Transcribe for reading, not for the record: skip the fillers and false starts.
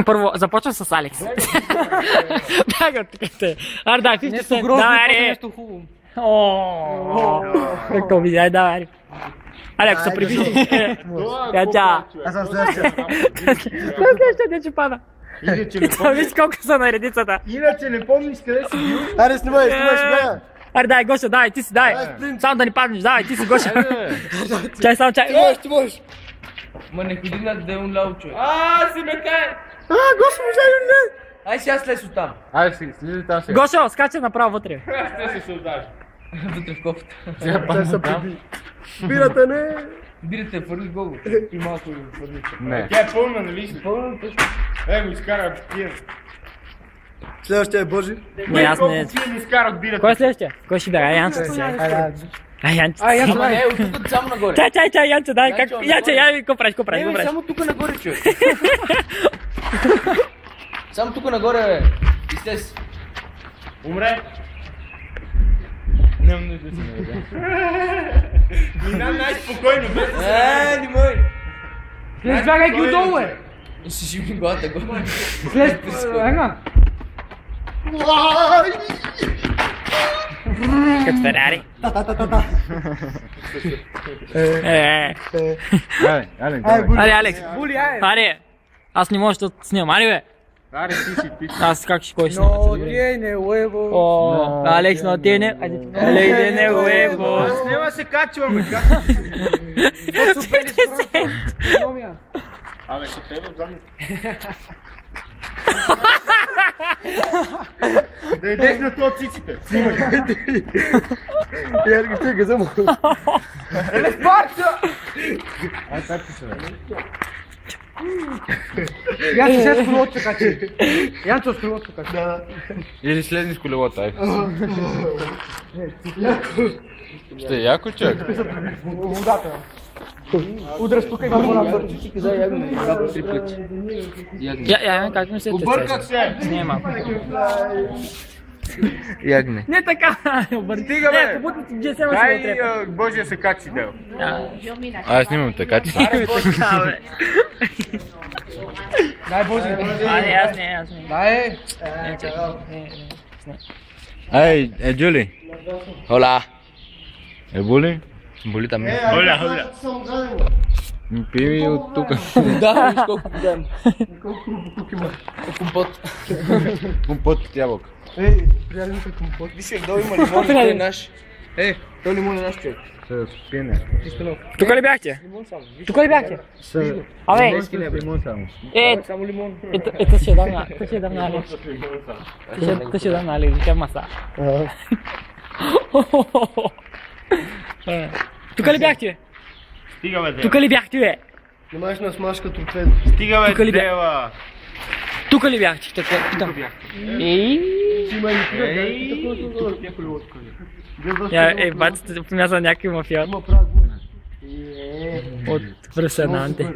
Първо, започвам с Алекс. Дай го тук те. Аре, дай, 50 цент. Давай, аре. Нещо хубаво. Как то видя, ай, давай. Аре, ако се приближи. Яча. Аз съм следващия. Кой следващия дече пада? Виж колко са на редицата. Иначе не помниш къде си бил. Аре, снимай, бе. Аре, дай, Гоша, давай, ти си, дай. Само да ни паднеш, давай, ти си, Гоша. Чай, само чай. Ти можеш. Ма не ходи на да е un лау, човек. Си ме кай. Гоша, може да не. Ай сега слез оттам. Айде, слизай там сега. Гоша, скача направо вътре. Ще се отдаш. Вътре в кофата. Сега падна там. Бирата не. Бирате, фърли Гого. И малко го фърли. Не. Тя е пълна, нали си? Пълно точно. Го изкара пия. Следващия е Божи. Не, аз не. Колко изкарат бирата? Кой е следващия? Кой ще бяга? Янчо. Ай, Янчо. Не, оттук само нагоре. Чай, Янчо, дай. Янчо, я го правиш, Не, само тук нагоре, човек. Само тук нагоре, бе. Изтез. Умре. Нямам нужда да се наведа. Минам най-спокойно, без да се... Не мой. Слез, бягай ги отдолу, бе. И си живи главата, го. Слез, ега. Като Ферари. Аре, Алекс. Аре. Аз не мога да снимам. Аре, бе. Аре, ти. Аз как ще кой снимам? No tiene huevo. Алекс, no tiene. Алекс, tiene huevos. Няма се качваме, Абе, ще трябва да вземем. Да идеш на това циците. Снимай. Я ги чекай, само. Еле спарца! Ай, така се бе. Янчо сега с колелото се качи. Янчо с колелото се качи. Или слезни с колелото, ай. Ще е яко, човек. Водата. Удръж тук и върху на бърчички за ягне. Два три плечи. Я, как ми се Обърках се. Снима. Ягне. Не така. Стига, бе. Побутни ти GSM-а Дай си вътре. Божия се качи, Дел. Аз снимам така, че. Така, бе. Дай Боже. Аз не. Дай. Ай, Джули. Хола. Боли? Боли там. Холя. Пи ми от тук. Да, виж колко дам. Компот. Компот от ябълка. Приятелите компот. Виж, долу има лимон, той е наш. Той лимон е наш, човек. С пине. Тук ли бяхте? Лимон само. Тук ли бяхте? Абе, Лимон само. Само лимон. ето ще дам на Алекс. Ето ще дам на Алекс, тя маса. Тук ли бяхте? Стига, бе, Дел. Тук ли бяхте, бе? Не можеш на смашка торпед. Стига, Тук бе, ли бях? Дела. Тук ли бяхте? Тук Ей! Баците помяза някакви мафиот. От професионалните.